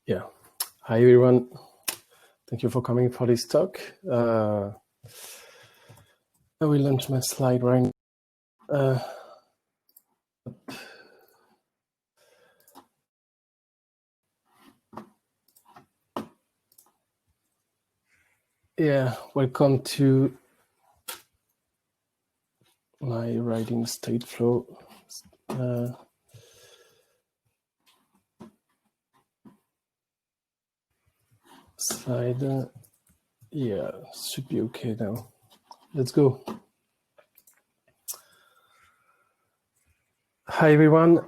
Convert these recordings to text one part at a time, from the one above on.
Yeah. Hi, everyone. Thank you for coming for this talk. I will launch my slide right now. Yeah, welcome to my writing state flow. Slide. Yeah, should be okay now. Let's go. Hi, everyone.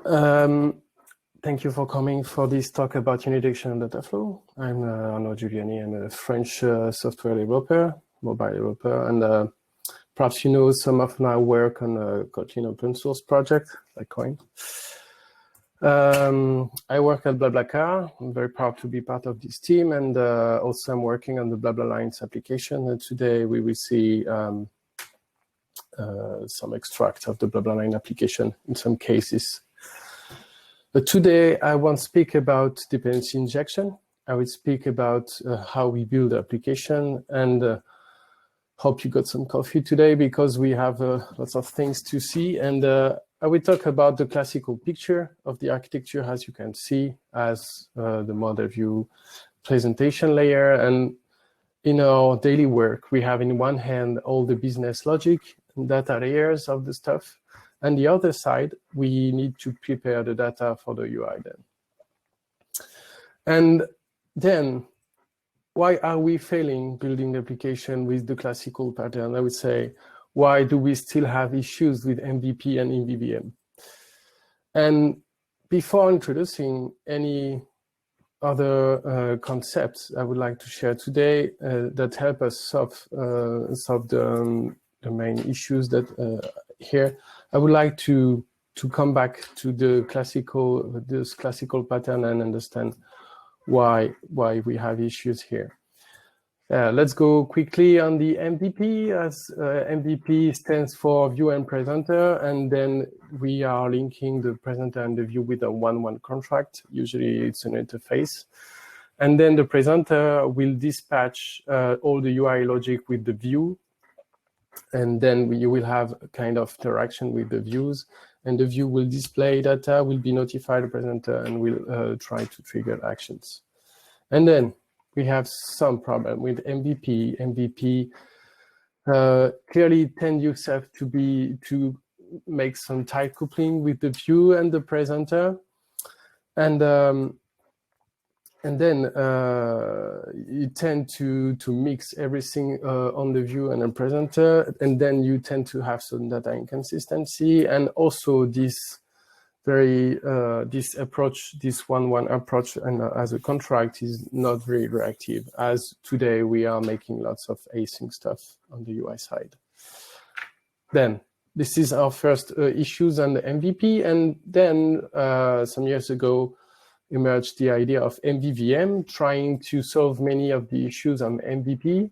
Thank you for coming for this talk about Unidirectional Data Flow. I'm Arnaud Giuliani. I'm a French software developer, mobile developer, and perhaps you know some of my work on a Kotlin open source project, like Coin. I work at BlaBlaCar. I'm very proud to be part of this team, and also I'm working on the BlaBlaLines application. And today we will see some extract of the BlaBlaLine application in some cases. But today I won't speak about dependency injection. I will speak about how we build the application, and hope you got some coffee today because we have lots of things to see. And I will talk about the classical picture of the architecture, as you can see, as the model view presentation layer. And in our daily work, we have in one hand all the business logic and data layers of the stuff. And the other side, we need to prepare the data for the UI then. And then, why are we failing building the application with the classical pattern? I would say, why do we still have issues with MVP and MVVM? And before introducing any other concepts I would like to share today that help us solve the main issues that here, I would like to come back to this classical pattern and understand why we have issues here. Let's go quickly on the MVP, as MVP stands for view and presenter, and then we are linking the presenter and the view with a one-one contract. Usually it's an interface. And then the presenter will dispatch all the UI logic with the view, and then you will have a kind of interaction with the views, and the view will display data, will be notified the presenter, and will try to trigger actions. And then we have some problem with MVP. MVP clearly tend yourself to make some tight coupling with the view and the presenter, and then you tend to mix everything on the view and the presenter, and then you tend to have some data inconsistency, and also this this approach, this one-one approach, and as a contract is not very reactive, as today we are making lots of async stuff on the UI side. Then this is our first issues on the MVP, and then some years ago emerged the idea of MVVM, trying to solve many of the issues on MVP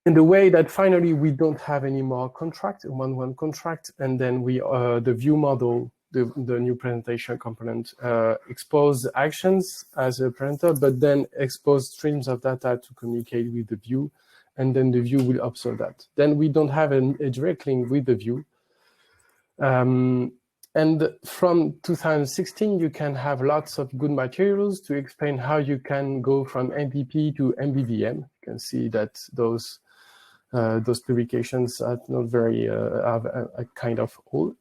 in the way that finally we don't have any more contract, one-one contract, and then we the view model, the new presentation component, expose actions as a presenter, but then expose streams of data to communicate with the view, and then the view will observe that. Then we don't have a direct link with the view. And from 2016, you can have lots of good materials to explain how you can go from MVP to MVVM. You can see that those publications are not very are kind of old.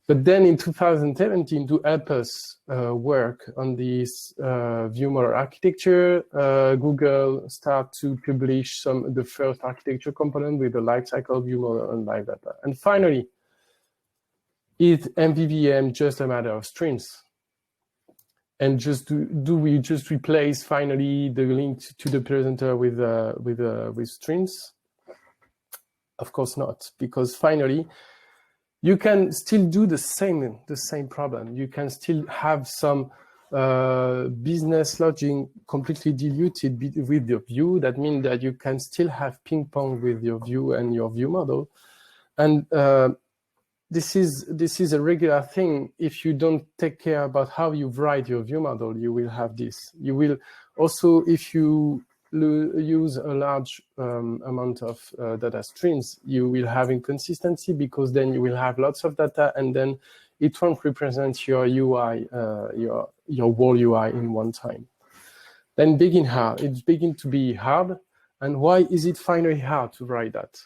But then in 2017, to help us work on this view model architecture, Google start to publish the first architecture component with the lifecycle view model and live data. And finally, is MVVM just a matter of strings? And just do we just replace finally the link to the presenter with strings? Of course not, because finally you can still do the same problem. You can still have some business logic completely diluted with your view. That means that you can still have ping pong with your view and your view model, and this is a regular thing. If you don't take care about how you write your view model, you will have this. You will also, if you use a large amount of data streams, you will have inconsistency, because then you will have lots of data, and then it won't represent your UI, your whole UI in one time. Then it's beginning to be hard. And why is it finally hard to write that?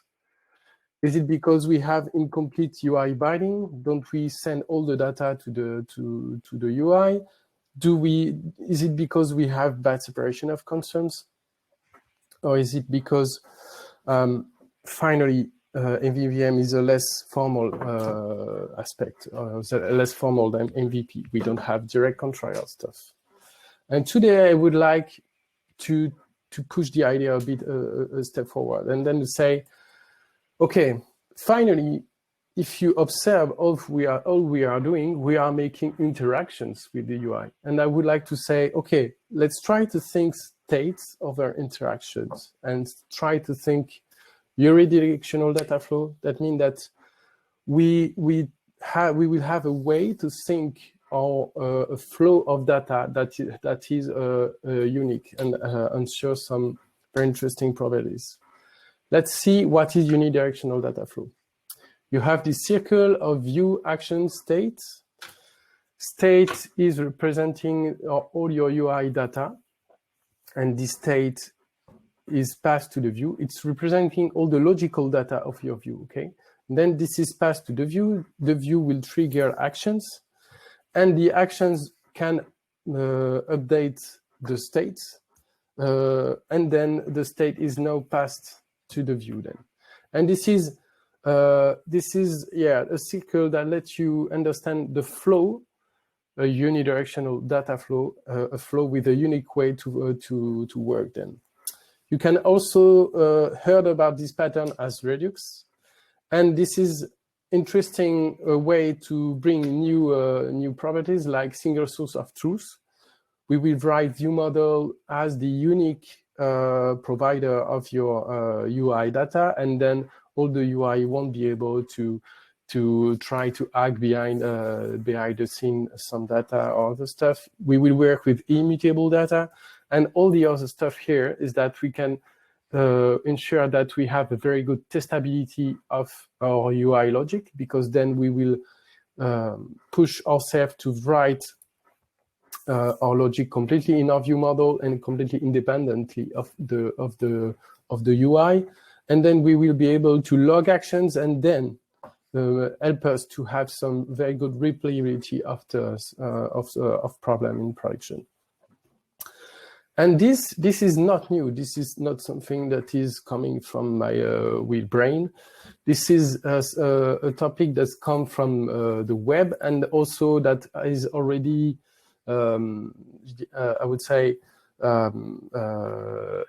Is it because we have incomplete UI binding? Don't we send all the data to the UI? Is it because we have bad separation of concerns? Or is it because finally MVVM is a less formal aspect, less formal than MVP? We don't have direct control stuff. And today I would like to push the idea a bit a step forward, and then to say, okay, finally, if you observe all we are doing, we are making interactions with the UI. And I would like to say, okay, let's try to think states of our interactions and try to think unidirectional data flow. That means that we will have a way to think a flow of data that is unique and ensure some very interesting properties. Let's see what is unidirectional data flow. You have this circle of view, action, states. State is representing all your UI data, and this state is passed to the view. It's representing all the logical data of your view, okay? And then this is passed to the view. The view will trigger actions, and the actions can update the states, and then the state is now passed to the view then. And this is a circle that lets you understand the flow, a unidirectional data flow, a flow with a unique way to work then. You can also heard about this pattern as Redux, and this is interesting way to bring new properties like single source of truth. We will write view model as the unique provider of your UI data, and then all the UI won't be able to try to hack behind the scene some data or other stuff. We will work with immutable data, and all the other stuff here is that we can ensure that we have a very good testability of our UI logic, because then we will push ourselves to write our logic completely in our view model and completely independently of the UI, and then we will be able to log actions and then help us to have some very good replayability of problem in production. And this is not new. This is not something that is coming from my weird brain. This is a topic that's come from the web, and also that is already I would say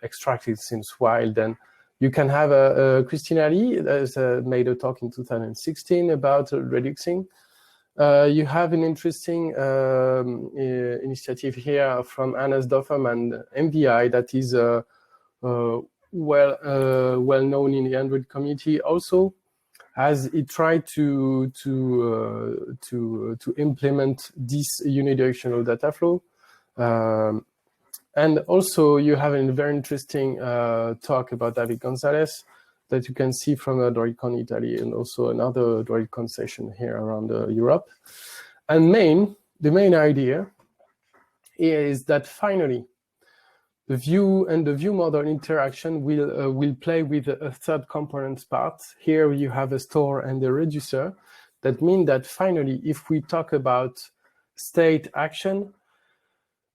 extracted since a while. Then you can have Christina Lee has made a talk in 2016 about reduxing. You have an interesting initiative here from Hannes Doffem and MVI that is well known in the Android community also, as it tried to implement this unidirectional data flow. And also you have a very interesting talk about David Gonzalez that you can see from DroidCon Italy, and also another DroidCon session here around Europe. And the main idea is that finally the view and the view model interaction will play with a third component part. Here you have a store and a reducer. That means that finally, if we talk about state action,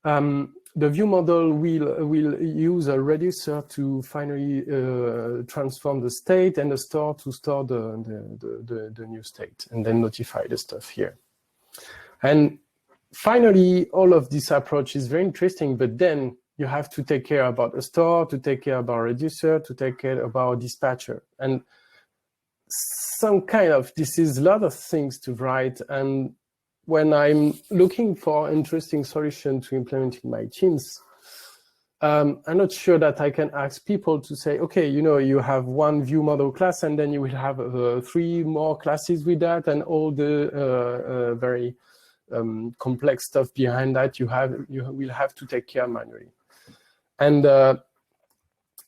the view model will use a reducer to finally transform the state, and the store to store the new state, and then notify the stuff here. And finally, all of this approach is very interesting, but then you have to take care about a store, to take care about a reducer, to take care about a dispatcher. And some kind of, this is a lot of things to write. And when I'm looking for interesting solution to implement in my teams, I'm not sure that I can ask people to say, okay, you have one view model class, and then you will have 3 more classes with that, and all the very complex stuff behind that you will have to take care manually. And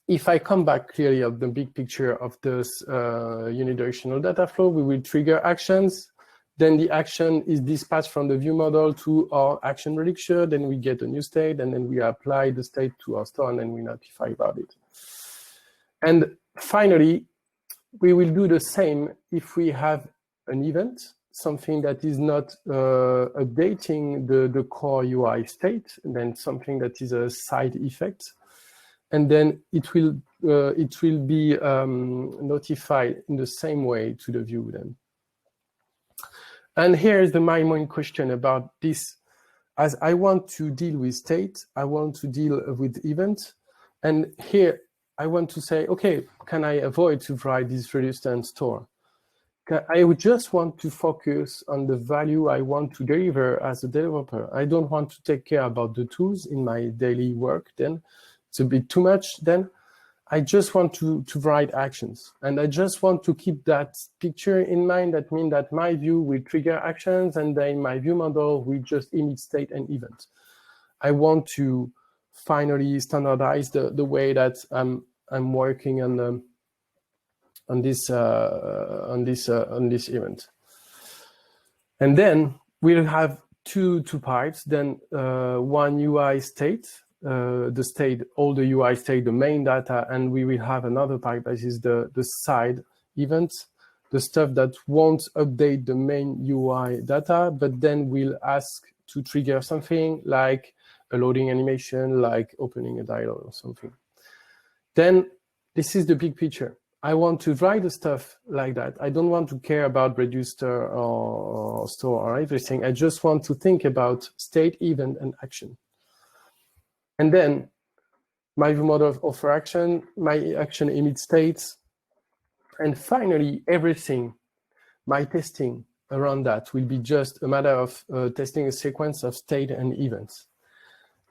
if I come back clearly of the big picture of this unidirectional data flow, we will trigger actions. Then the action is dispatched from the view model to our action reducer. Then we get a new state, and then we apply the state to our store, and then we notify about it. And finally, we will do the same if we have an event, something that is not updating the core UI state, and then something that is a side effect. And then it will be notified in the same way to the view then. And here is my main question about this. As I want to deal with state, I want to deal with event. And here I want to say, okay, can I avoid to write this redundant store? I would just want to focus on the value I want to deliver as a developer. I don't want to take care about the tools in my daily work then. It's a bit too much then. I just want to write actions. And I just want to keep that picture in mind. That means that my view will trigger actions, and then my view model will just emit state and event. I want to finally standardize the way that I'm working on this event. And then we'll have two pipes. Then one UI state. The state, all the UI state, the main data, and we will have another pipe that is the side events, the stuff that won't update the main UI data, but then we'll ask to trigger something like a loading animation, like opening a dialog or something. Then this is the big picture. I want to write the stuff like that. I don't want to care about register or store or everything. I just want to think about state, event, and action. And then my view model offer action, my action emit states, and finally everything, my testing around that will be just a matter of testing a sequence of state and events.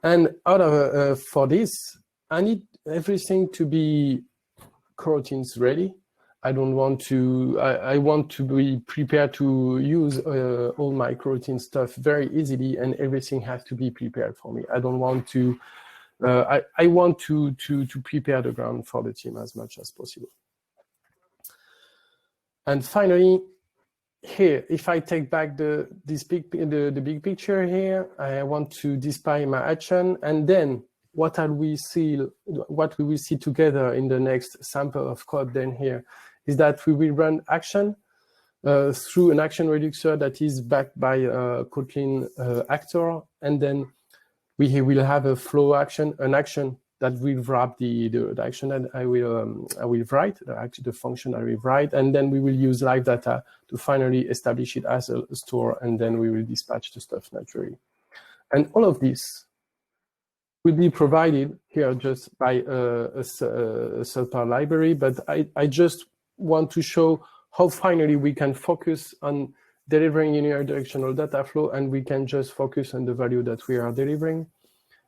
And for this, I need everything to be coroutines ready. I don't want to. I want to be prepared to use all my coroutine stuff very easily, and everything has to be prepared for me. I don't want to. I want to prepare the ground for the team as much as possible. And finally, here, if I take back the big picture here, I want to display my action, and then what we will see together in the next sample of code then here is that we will run action through an action reducer that is backed by a Kotlin actor, and then we will have a flow action, an action that will wrap the action that I will write, actually the function I will write, and then we will use live data to finally establish it as a store, and then we will dispatch the stuff naturally. And all of this will be provided here just by a third-party library, but I just want to show how finally we can focus on delivering unidirectional data flow, and we can just focus on the value that we are delivering,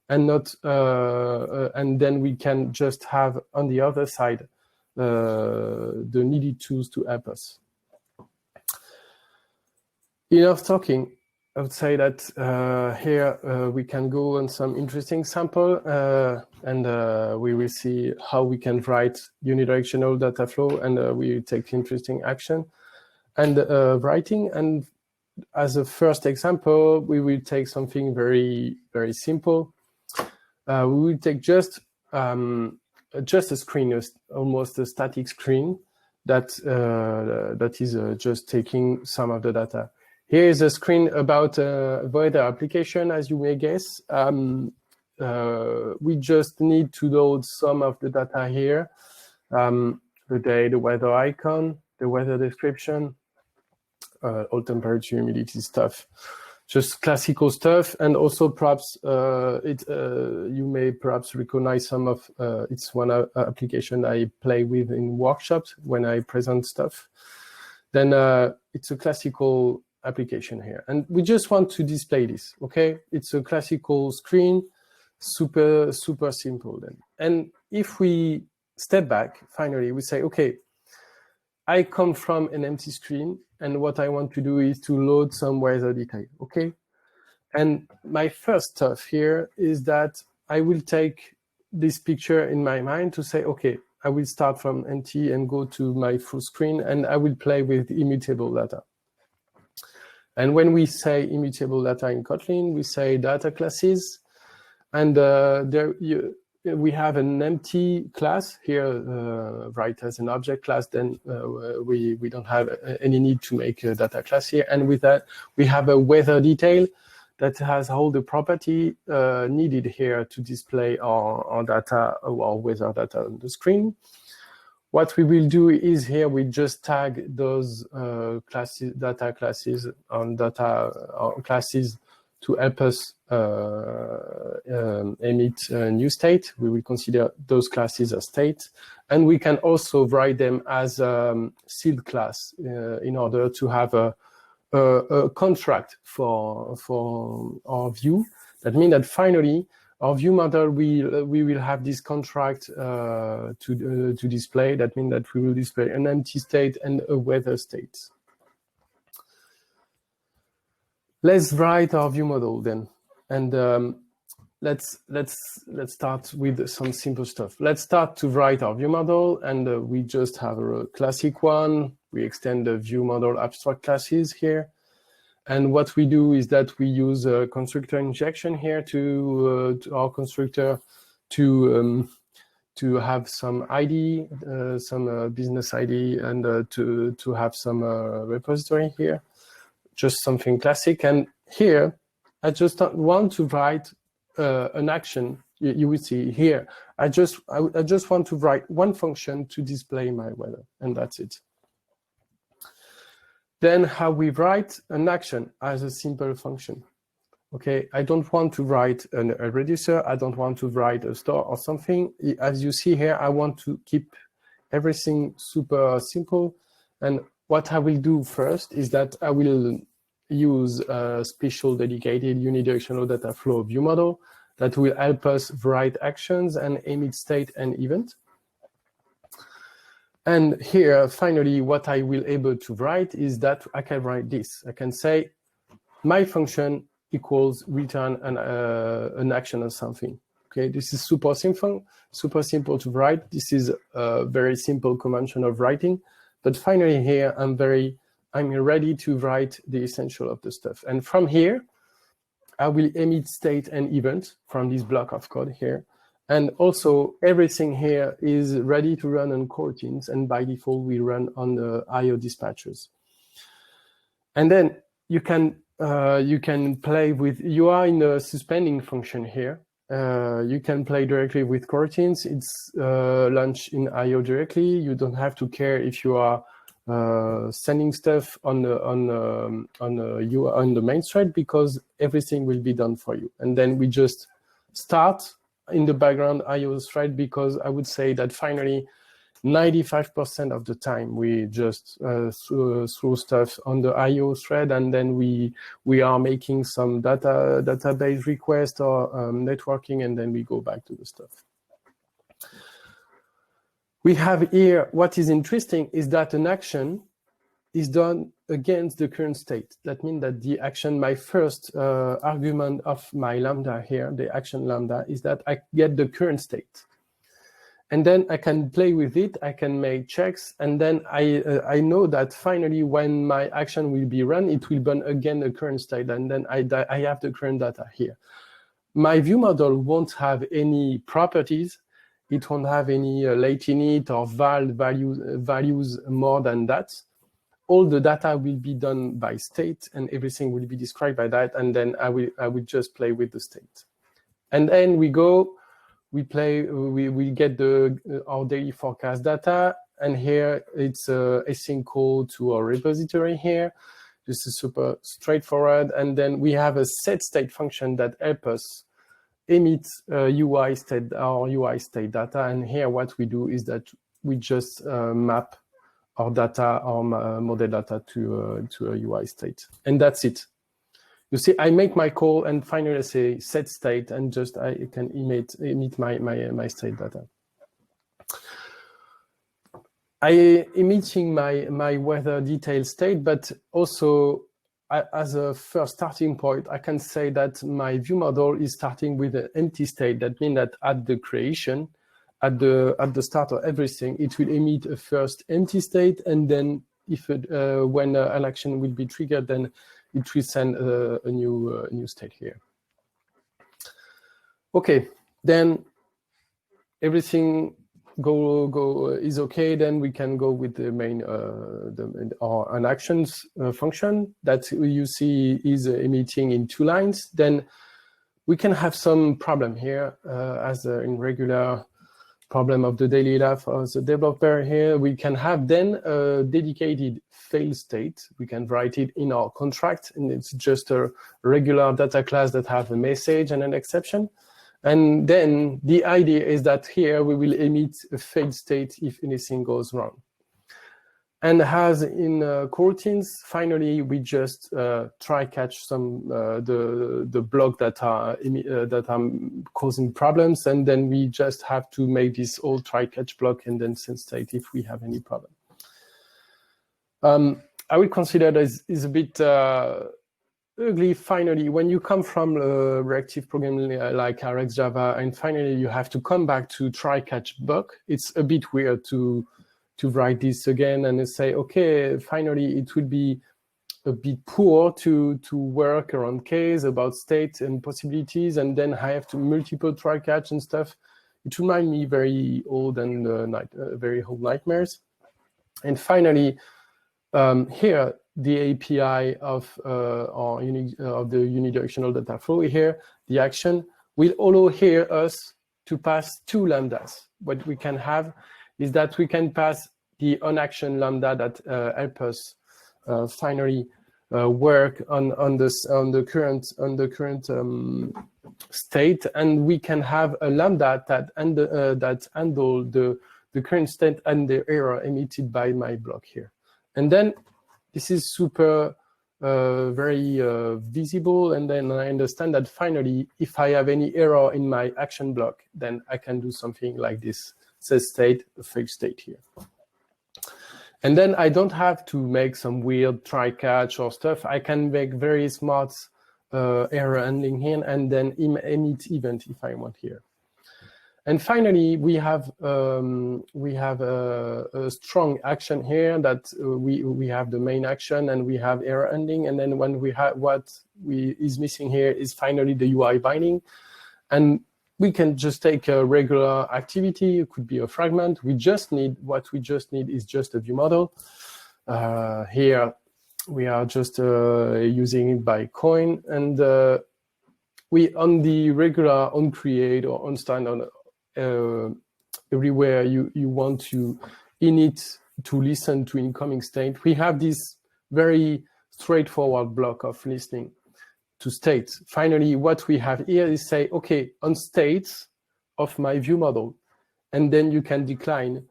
and not and then we can just have on the other side the needed tools to help us. Enough talking. I would say that here we can go on some interesting sample, and we will see how we can write unidirectional data flow, and we take interesting action and writing. And as a first example, we will take something very, very simple. We will take just a screen, almost a static screen that is just taking some of the data. Here is a screen about a weather application, as you may guess. We just need to load some of the data here. The day, the weather icon, the weather description, all temperature, humidity stuff. Just classical stuff, and also perhaps you may perhaps recognize some of it's one application I play with in workshops when I present stuff. Then it's a classical application here, and we just want to display this. Okay, it's a classical screen, Super simple then. And if we step back, finally, we say, okay, I come from an empty screen, and what I want to do is to load some weather detail, okay? And my first stuff here is that I will take this picture in my mind to say, okay, I will start from empty and go to my full screen, and I will play with immutable data. And when we say immutable data in Kotlin, we say data classes, and we have an empty class here, right, as an object class. Then we don't have any need to make a data class here. And with that, we have a weather detail that has all the property needed here to display our data, our weather data on the screen. What we will do is here we just tag those classes, data classes on data classes to help us emit a new state. We will consider those classes as state, and we can also write them as sealed class in order to have a contract for our view. That means that finally our view model we will have this contract to display. That means that we will display an empty state and a weather state. Let's write our view model then, and let's start with some simple stuff. Let's start to write our view model, and we just have a classic one. We extend the view model abstract classes here, and what we do is that we use a constructor injection here to our constructor to have some ID, some business ID, and to have some repository here. Just something classic. And here, I just want to write an action. You will see here. I just want to write one function to display my weather, and that's it. Then how we write an action as a simple function. Okay, I don't want to write a reducer. I don't want to write a store or something. As you see here, I want to keep everything super simple. And what I will do first is that I will use a special dedicated unidirectional data flow view model that will help us write actions and emit state and event. And here, finally, what I will able to write is that I can write this. I can say my function equals return an action or something. Okay, this is super simple to write. This is a very simple convention of writing. But finally here, I'm ready to write the essential of the stuff. And from here, I will emit state and event from this block of code here. And also everything here is ready to run on coroutines, and by default we run on the IO dispatchers. And then you can play with, you are in a suspending function here. You can play directly with coroutines. It's launched in IO directly. You don't have to care if you are sending stuff on the main thread, because everything will be done for you. And then we just start in the background IO thread, because I would say that finally 95% of the time we just throw stuff on the IO thread, and then we are making some database request or networking, and then we go back to the stuff. We have here, what is interesting is that an action is done against the current state. That means that the action, my first argument of my lambda here, the action lambda, is that I get the current state. And then I can play with it, I can make checks, and then I know that finally when my action will be run, it will run again the current state, and then I have the current data here. My view model won't have any properties. It won't have any late init or val values more than that. All the data will be done by state, and everything will be described by that, and then I will just play with the state. And then we go, we get our daily forecast data, and here it's a async call to our repository here. This is super straightforward, and then we have a set state function that helps us emit UI state data, and here what we do is that we just map our data, our model data to a UI state, and that's it. You see, I make my call and finally I say set state, and just I can emit my state data. I emitting my weather detail state, but also as a first starting point, I can say that my view model is starting with an empty state. That means that at the creation, at the start of everything, it will emit a first empty state, and then if when an action will be triggered, then it will send a new state here. Okay, then everything is okay. Then we can go with the main an actions function that you see is emitting in 2 lines. Then we can have some problem here as in regular problem of the daily life of the developer here. We can have then a dedicated fail state. We can write it in our contract, and it's just a regular data class that have a message and an exception. And then the idea is that here we will emit a failed state if anything goes wrong. And as in coroutines, finally we just try catch some the block that are causing problems, and then we just have to make this old try catch block and then send state if we have any problem. I would consider that is a bit ugly. Finally, when you come from reactive programming like RxJava, and finally you have to come back to try catch block, it's a bit weird to write this again and say, okay, finally it would be a bit poor to work around case about state and possibilities, and then I have to multiple try catch and stuff. It reminds me very old and very old nightmares. And finally, here the API of the unidirectional data flow here, the action will allow here us to pass 2 lambdas. What we can have is that we can pass the on-action lambda that help us finally work on the current state, and we can have a lambda that handle the current state and the error emitted by my block here. And then this is super very visible, and then I understand that finally, if I have any error in my action block, then I can do something like this. Says state, a failed state here. And then I don't have to make some weird try catch or stuff. I can make very smart error handling here and then emit event if I want here. And finally, we have a strong action here that we have the main action and we have error handling. And then when we have is missing here is finally the UI binding. And we can just take a regular activity. It could be a fragment. What we just need is just a view model. Here we are just using it by coin, and we on the regular on create or on stand on everywhere you want to init to listen to incoming state. We have this very straightforward block of listening to states. Finally, what we have here is say, okay, on states of my view model, and then you can decline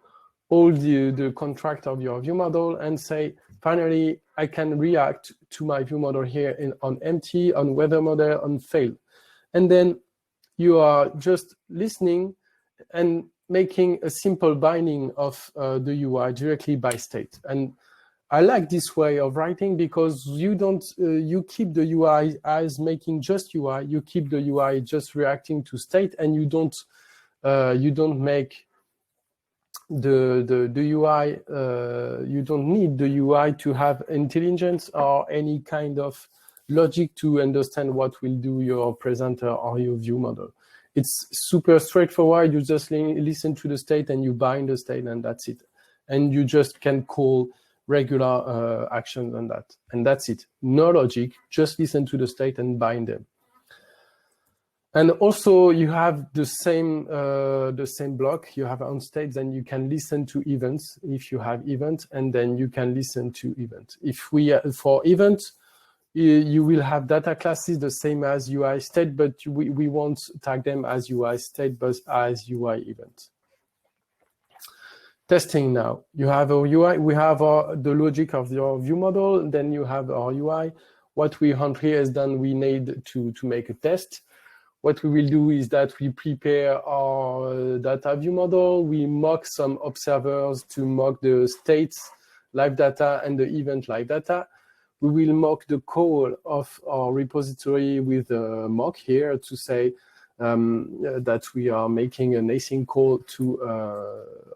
all the contract of your view model and say, finally, I can react to my view model here on empty, on weather model, on fail. And then you are just listening and making a simple binding of the UI directly by state. And I like this way of writing because you don't you keep the UI as making just UI. You keep the UI just reacting to state, and you don't make the UI. You don't need the UI to have intelligence or any kind of logic to understand what will do your presenter or your view model. It's super straightforward. You just listen to the state and you bind the state, and that's it. And you just can call regular actions on that, and that's it. No logic, just listen to the state and bind them. And also you have the same block. You have on state, then you can listen to events if you have event, and then you can listen to event. If we for event, you will have data classes the same as UI state, but we won't tag them as UI state, but as UI event. Testing now. You have a UI, we have the logic of your view model, then you have our UI. what we want here is then we need to make a test. What we will do is that we prepare our data view model. We mock some observers to mock the states live data and the event live data. We will mock the call of our repository with a mock here to say that we are making an async call to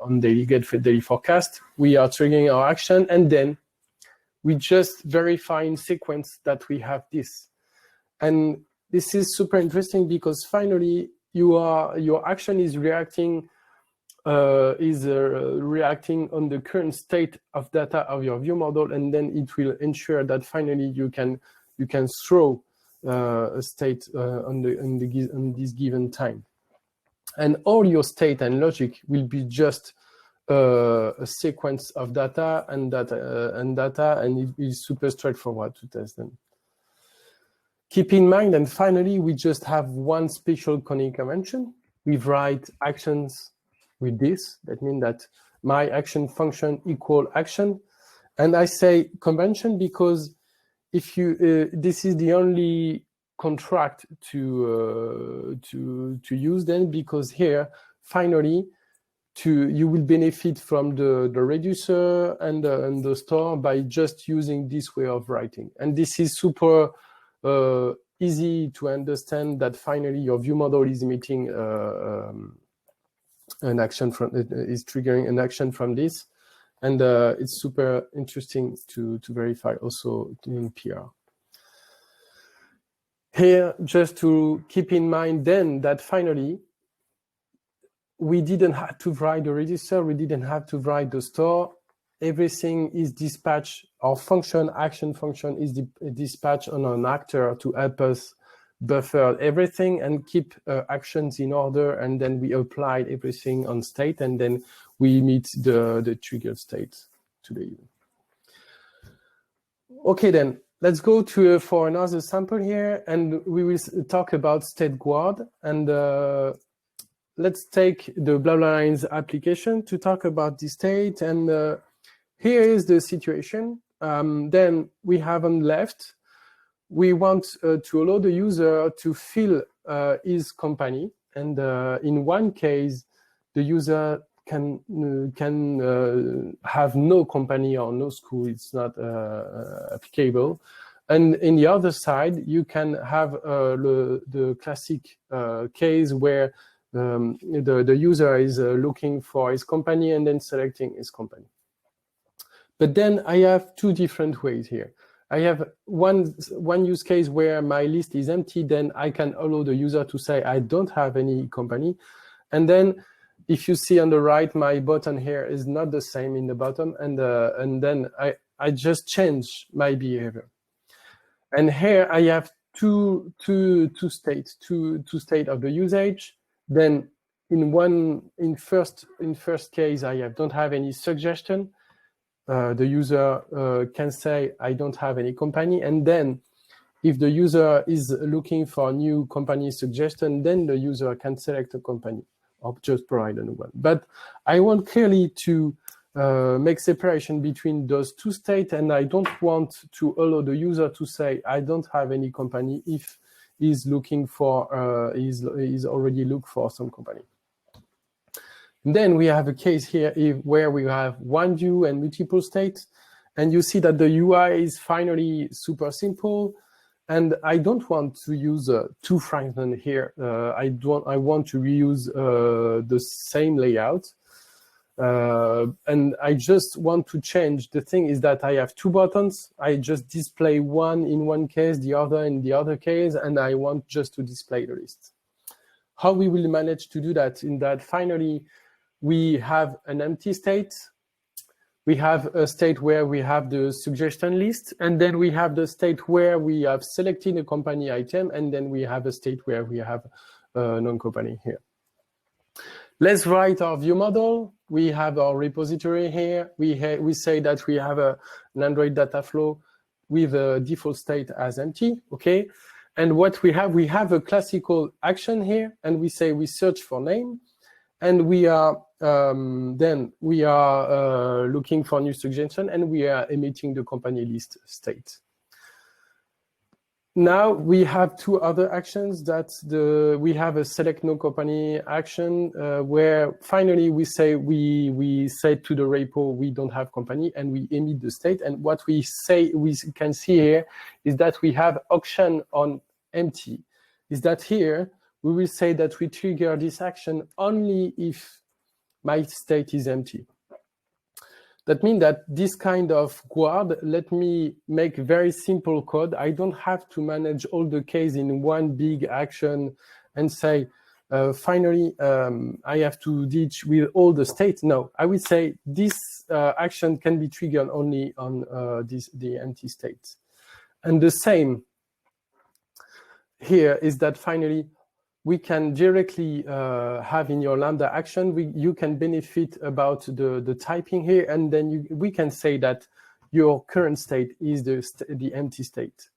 on daily get daily forecast. We are triggering our action, and then we just verify in sequence that we have this. And this is super interesting because finally your action is reacting on the current state of data of your view model, and then it will ensure that finally you can throw a state on this given time. And all your state and logic will be just a sequence of data, and it is super straightforward to test them. Keep in mind, and finally, we just have one special conic convention. We write actions with this. That means that my action function equal action. And I say convention because if you this is the only contract to use then, because here finally you will benefit from the reducer and the store by just using this way of writing. And this is super easy to understand that finally your view model is emitting an action from is triggering an action from this, and it's super interesting to verify also in PR. Here, just to keep in mind then that finally we didn't have to write the register, we didn't have to write the store. Everything is dispatched. Our action function is dispatched on an actor to help us buffer everything and keep actions in order, and then we apply everything on state, and then we meet the triggered state to the event. Okay, then let's go to for another sample here, and we will talk about state guard. And let's take the BlaBlaCar application to talk about the state. And here is the situation. Then we have on left, we want to allow the user to fill his company. And in one case, the user can have no company or no school. It's not applicable. And in the other side, you can have the classic case where the user is looking for his company and then selecting his company. But then I have two different ways here. I have one use case where my list is empty, then I can allow the user to say, I don't have any company. And then if you see on the right, my button here is not the same in the bottom, and then I just change my behavior. And here I have two states of the usage. Then in first case, I don't have any suggestion. The user can say, I don't have any company. And then if the user is looking for a new company suggestion, then the user can select a company or just provide a new one. But I want clearly to make separation between those two states, and I don't want to allow the user to say, I don't have any company if he's looking for, he's already looked for some company. Then we have a case here where we have one view and multiple states, and you see that the UI is finally super simple, and I don't want to use two fragments here. I want to reuse the same layout, and I just want to change. The thing is that I have two buttons. I just display one in one case, the other in the other case, and I want just to display the list. How we will manage to do that? In that finally, we have an empty state. We have a state where we have the suggestion list, and then we have the state where we have selected a company item, and then we have a state where we have a non-company here. Let's write our view model. We have our repository here. We say that we have an Android data flow with a default state as empty, okay? And what we have a classical action here, and we say we search for name, and we are then we are looking for new suggestion, and we are emitting the company list state. Now we have two other actions. We have a select no company action where finally we say we say to the repo we don't have company and we emit the state. And what we can see here is that we have auction on empty. Is that here we will say that we trigger this action only if my state is empty. That means that this kind of guard let me make very simple code. I don't have to manage all the case in one big action and say, finally, I have to deal with all the states. No, I would say this action can be triggered only on the empty states. And the same here is that finally, we can directly have in your Lambda action, you can benefit about the typing here, and then we can say that your current state is the empty state.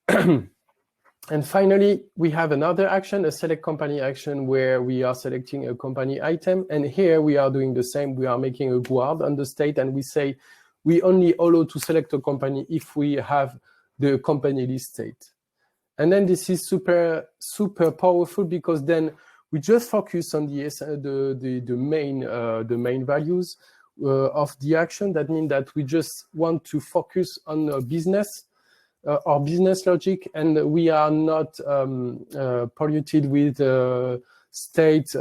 And finally, we have another action, a select company action, where we are selecting a company item. And here we are doing the same. We are making a guard on the state, and we say we only allow to select a company if we have the company list state. And then this is super powerful because then we just focus on the main values of the action. That means that we just want to focus on business or business logic, and we are not polluted with state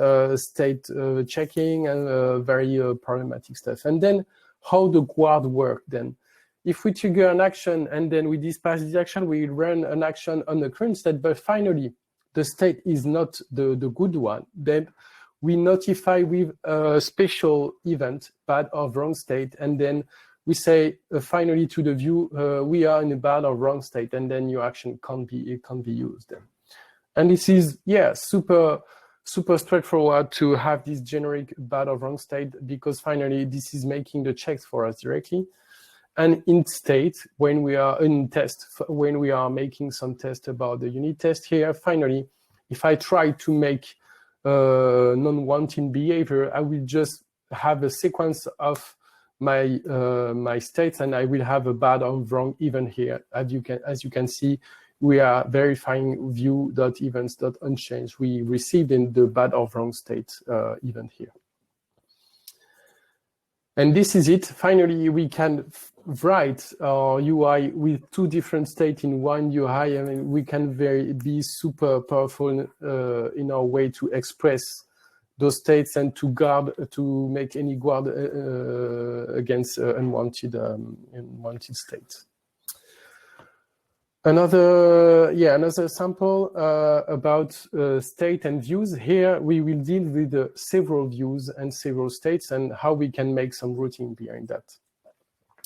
checking and very problematic stuff. And then how the guard work then? If we trigger an action and then we dispatch this action, we run an action on the current state, but finally the state is not the good one. Then we notify with a special event, bad or wrong state, and then we say finally to the view, we are in a bad or wrong state, and then your action can't be used then. And this is, yeah, super straightforward to have this generic bad or wrong state, because finally this is making the checks for us directly. And in state, when we are in test, when we are making some test about the unit test here, finally, if I try to make non-wanted behavior, I will just have a sequence of my my states, and I will have a bad or wrong even here. As you can see, we are verifying view.events.unchanged. We received in the bad or wrong state event here. And this is it. Finally, we can write our UI with two different states in one UI. I mean, we can be super powerful in our way to express those states and to make any guard against unwanted states. Another sample about state and views. Here we will deal with several views and several states and how we can make some routing behind that.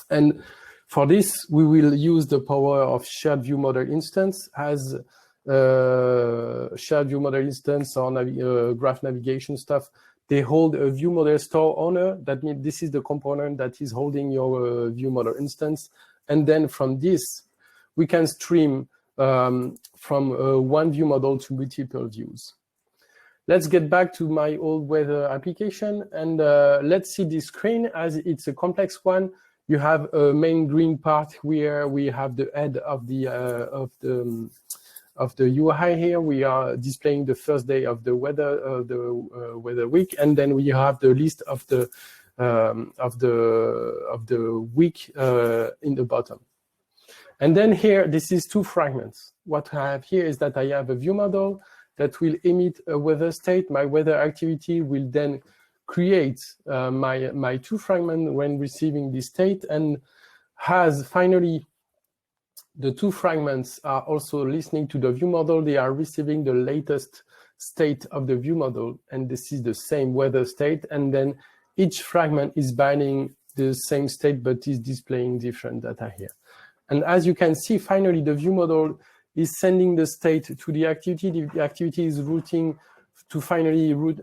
And for this, we will use the power of shared view model instance. As shared view model instance or graph navigation stuff, they hold a view model store owner. That means this is the component that is holding your view model instance. And then from this, we can stream from one view model to multiple views. Let's get back to my old weather application, and let's see this screen as it's a complex one. You have a main green part where we have the head of the UI here. We are displaying the first day of the weather week, and then we have the list of the week in the bottom. And then here, this is two fragments. What I have here is that I have a view model that will emit a weather state. My weather activity will then create my two fragments when receiving this state, and has finally the two fragments are also listening to the view model. They are receiving the latest state of the view model, and this is the same weather state. And then each fragment is binding the same state, but is displaying different data here. And as you can see, finally, the view model is sending the state to the activity. The activity is routing to finally route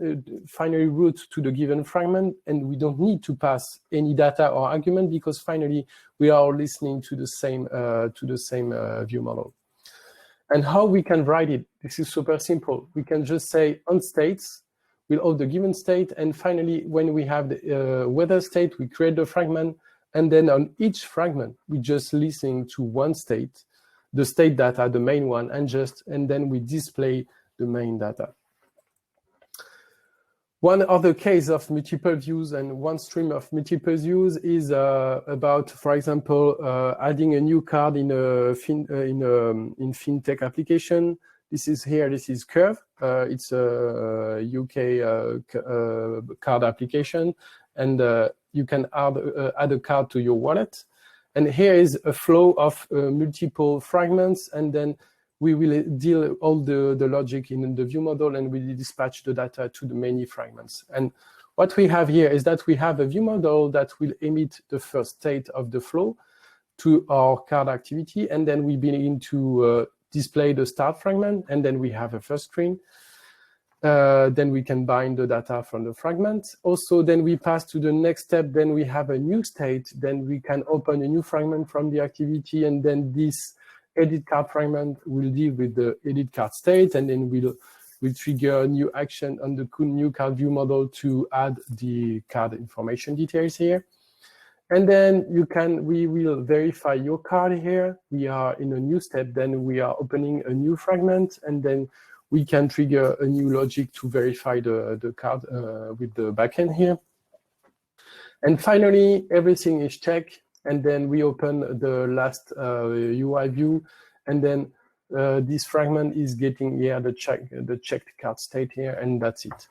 to the given fragment, and we don't need to pass any data or argument because finally we are listening to the same view model. And how we can write it? This is super simple. We can just say on states with all the given state, and finally, when we have the weather state, we create the fragment. And then on each fragment, we just listening to one state. the state data, the main one, and then we display the main data. One other case of multiple views and one stream of multiple views is about, for example, adding a new card in fintech application. This is Curve. It's a UK card application, and you can add a card to your wallet. And here is a flow of multiple fragments, and then we will deal all the logic in the view model, and we dispatch the data to the many fragments. And what we have here is that we have a view model that will emit the first state of the flow to our card activity, and then we begin to display the start fragment, and then we have a first screen. Then we can bind the data from the fragment. Also, then we pass to the next step, then we have a new state, then we can open a new fragment from the activity, and then this edit card fragment will deal with the edit card state, and then we'll trigger a new action on the new card view model to add the card information details here. And then we will verify your card here. We are in a new step, then we are opening a new fragment, and then we can trigger a new logic to verify the card with the backend here. And finally, everything is checked, and then we open the last UI view, and then this fragment is getting the checked card state here, and that's it.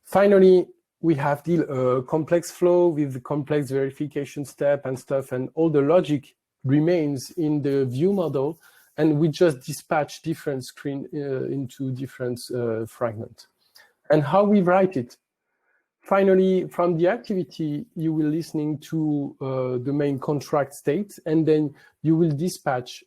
Finally, we have a complex flow with complex verification step and stuff, and all the logic remains in the view model, and we just dispatch different screen into different fragments. And how we write it? Finally, from the activity, you will listening to the main contract state, and then you will dispatch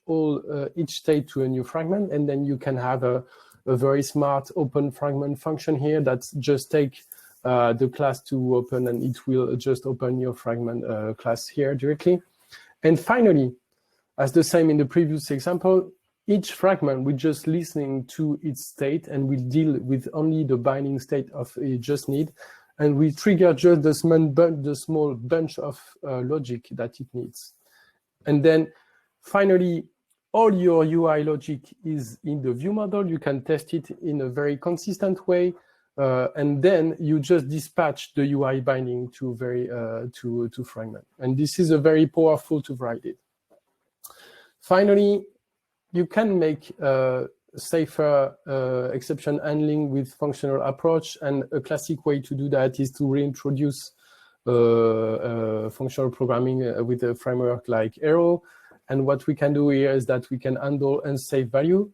each state to a new fragment, and then you can have a very smart open fragment function here that just take the class to open, and it will just open your fragment class here directly. And finally, as the same in the previous example, each fragment will just listening to its state, and will deal with only the binding state of it just need, and we trigger just the small bunch of logic that it needs. And then finally, all your UI logic is in the view model. You can test it in a very consistent way, and then you just dispatch the UI binding to fragment. And this is a very powerful to write it. Finally, you can make safer exception handling with functional approach, and a classic way to do that is to reintroduce functional programming with a framework like Arrow. And what we can do here is that we can handle unsafe value.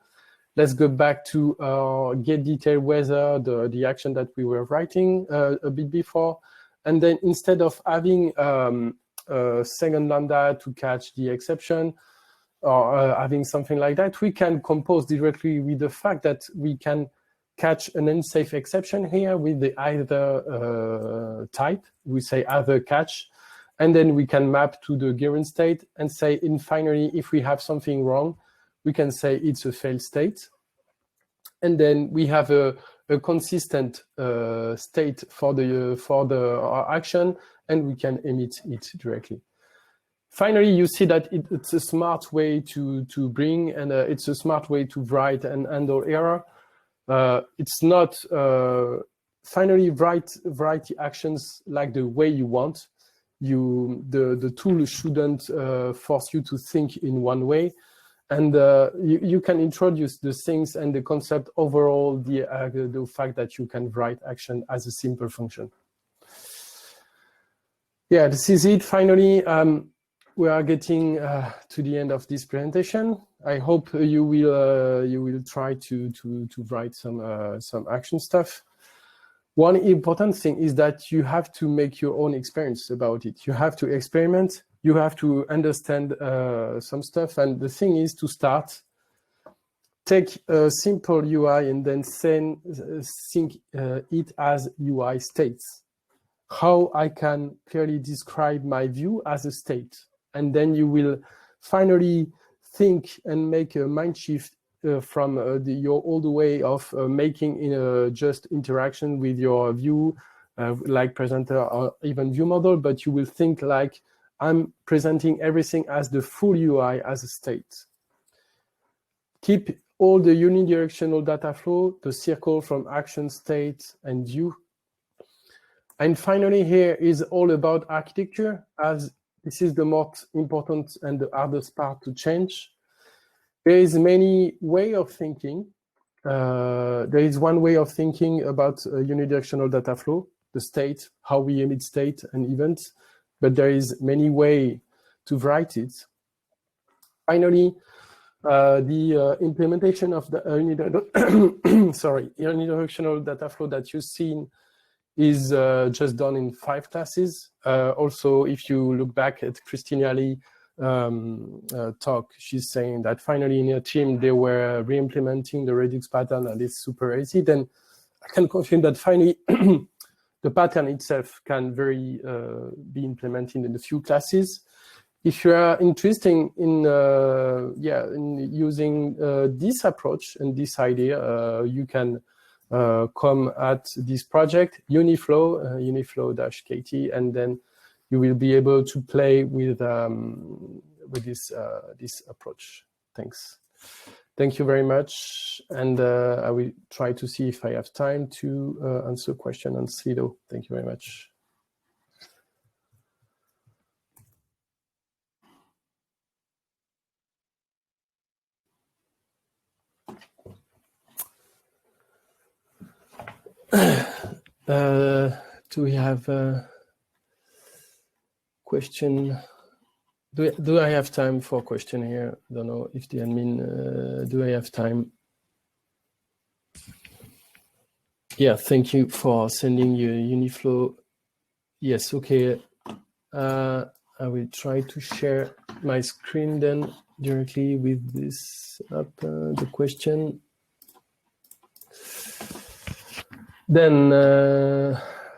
Let's go back to get detailed weather, the action that we were writing a bit before. And then instead of having a second lambda to catch the exception, or having something like that, we can compose directly with the fact that we can catch an unsafe exception here with the either type. We say either catch, and then we can map to the given state and say, finally, if we have something wrong, we can say it's a failed state. And then we have a consistent state for the action, and we can emit it directly. Finally, you see that it's a smart way to bring, and it's a smart way to write and handle error. It's not finally write the actions like the way you want. The tool shouldn't force you to think in one way, and you can introduce the things and the concept overall, the fact that you can write action as a simple function. Yeah, this is it. Finally. We are getting to the end of this presentation. I hope you will try to write some action stuff. One important thing is that you have to make your own experience about it. You have to experiment. You have to understand some stuff. And the thing is to start, take a simple UI and then think it as UI states. How I can clearly describe my view as a state. And then you will finally think and make a mind shift from your old way of making just interaction with your view, like presenter or even view model, but you will think like I'm presenting everything as the full UI as a state. keep all the unidirectional data flow, the circle from action, state, and view. And finally, here is all about architecture, as this is the most important and the hardest part to change. There is many way of thinking. There is one way of thinking about unidirectional data flow, the state, how we emit state and events, but there is many ways to write it. Finally, the implementation of the unidirectional data flow that you've seen is just done in 5 classes. Also, if you look back at Christina Lee talk, she's saying that finally in her team, they were re-implementing the Redux pattern and it's super easy. Then I can confirm that finally the pattern itself can be implemented in a few classes. If you are interested in using this approach and this idea, you can come at this project, Uniflow, Uniflow-KT, and then you will be able to play with this approach. Thanks. Thank you very much. And I will try to see if I have time to answer a question on Slido. Thank you very much. Do we have a question? Do I have time for a question here? I don't know if the admin, do I have time? Yeah, thank you for sending your Uniflow. Yes, okay. I will try to share my screen then directly with this up, the question. Then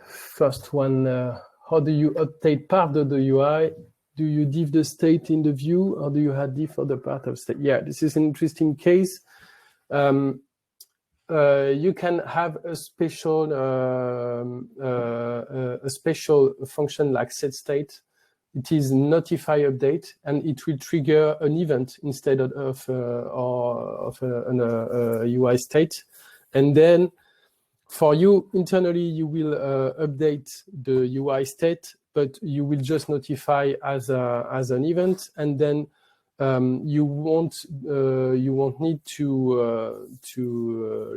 first one, how do you update part of the UI? Do you diff the state in the view or do you have diff for the part of state? Yeah, this is an interesting case. You can have a special function like setState. It is notify update and it will trigger an event instead of a UI state. And then for you internally, you will update the UI state, but you will just notify as an event, and then you won't need to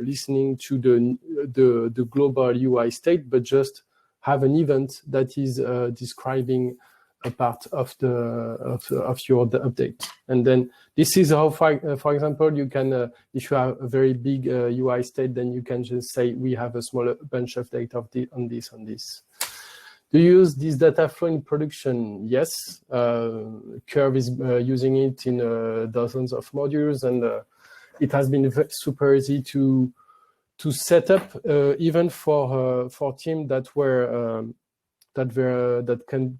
listening to the global UI state, but just have an event that is describing a part of your update. And then this is how, for example, you can, if you have a very big UI state, then you can just say, we have a smaller bunch of data on this. Do you use this data flow in production? Yes. Curve is using it in dozens of modules, and it has been super easy to set up, even for teams that were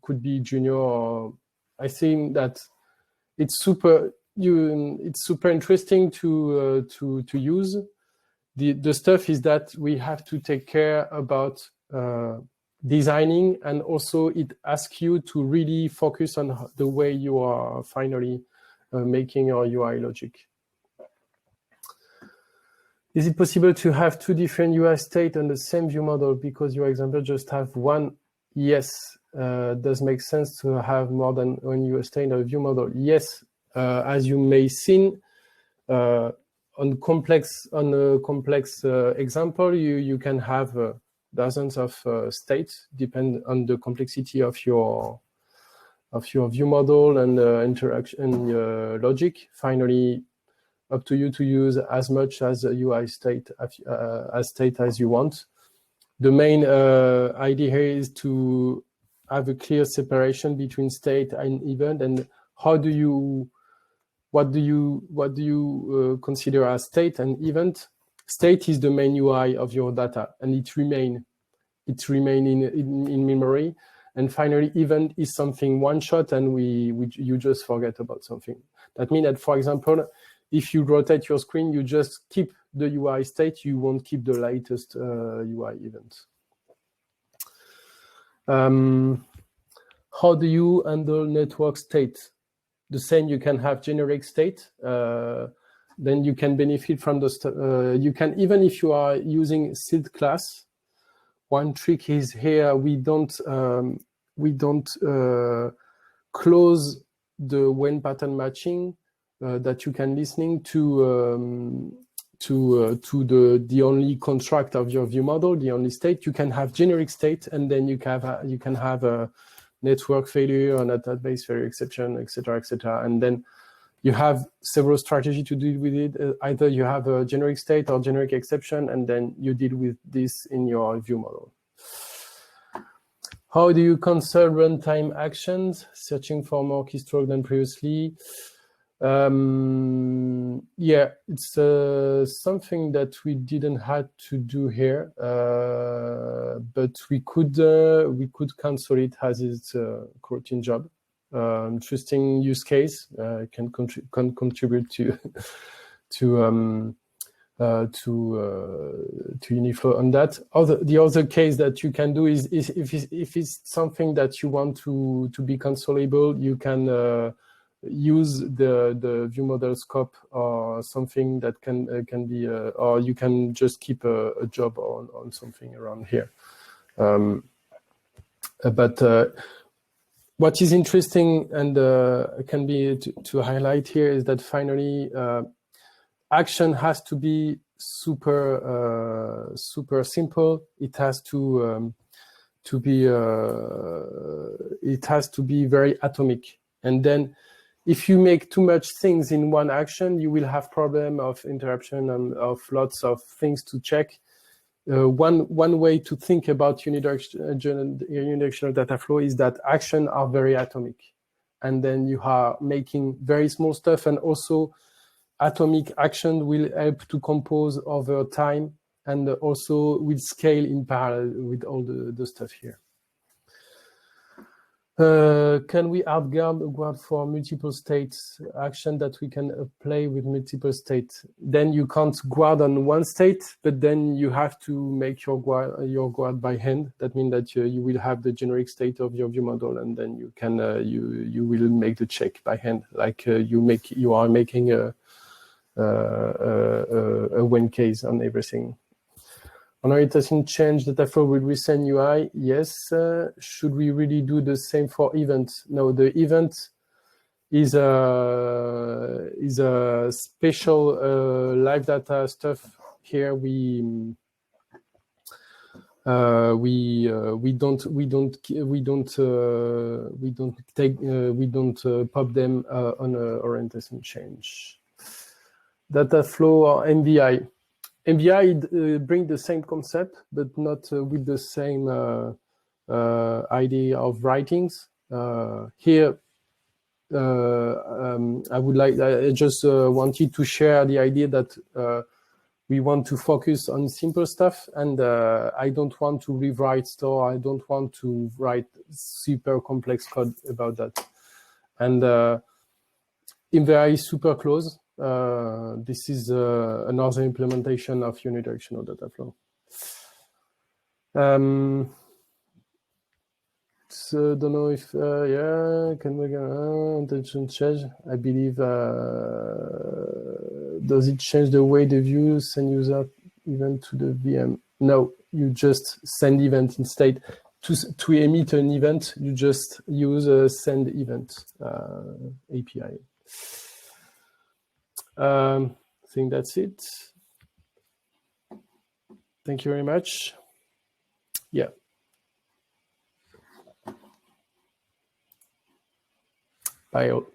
could be junior. Or I think that it's super interesting to use. The stuff is that we have to take care about designing, and also it asks you to really focus on the way you are finally making your UI logic. Is it possible to have 2 different UI states on the same view model because your example just have one? Yes. Does make sense to have more than one UI state on a view model? Yes. As you may see, on a complex example, you can have dozens of states, depend on the complexity of your view model and interaction logic. Finally, up to you to use as much as a UI state as you want. The main idea here is to have a clear separation between state and event, and what do you consider as state and event? State is the main UI of your data, and it remain in memory. And finally, event is something one shot, and you just forget about something. That means that, for example, if you rotate your screen, you just keep the UI state, you won't keep the latest UI event. How do you handle network state? The same, you can have generic state. then you can benefit from the, you can, even if you are using sealed class, one trick is here, we don't close the when pattern matching that you can listening to the only construct of your view model, the only state. You can have generic state, and then you can have a network failure or a database failure exception, etc., etc. And then you have several strategies to deal with it. Either you have a generic state or generic exception, and then you deal with this in your view model. How do you conserve runtime actions? Searching for more keystroke than previously. Yeah, it's something that we didn't have to do here, but we could cancel it as its coroutine job. Interesting use case, can contribute to Uniflow on that. The other case that you can do is if it's something that you want to be consolable, you can use the view model scope or something that can be, or you can just keep a job on something around here. But what is interesting and can be to highlight here is that finally action has to be super simple. It has to be very atomic. And then if you make too much things in one action, you will have problem of interruption and of lots of things to check. One way to think about unidirectional data flow is that actions are very atomic. And then you are making very small stuff, and also atomic action will help to compose over time, and also will scale in parallel with all the stuff here. Can we add guard for multiple states action that we can play with multiple states? Then you can't guard on one state, but then you have to make your guard by hand. That means that you will have the generic state of your view model, and then you can you will make the check by hand, like you are making a when case on everything. On orientation change, data flow will resend UI. Yes. Should we really do the same for events? No, the event is a special live data stuff. Here we don't pop them on orientation change. Data flow or MVI. MVI bring the same concept, but not with the same idea of writings. Here, I just wanted to share the idea that we want to focus on simple stuff, and I don't want to rewrite store. I don't want to write super complex code about that. And MVI is super close. This is another implementation of unidirectional data flow. So don't know if yeah, can we intention change? I believe does it change the way the view send user event to the VM? No, you just send event instead. To emit an event, you just use a send event API. I think that's it. Thank you very much. Yeah. Bye all.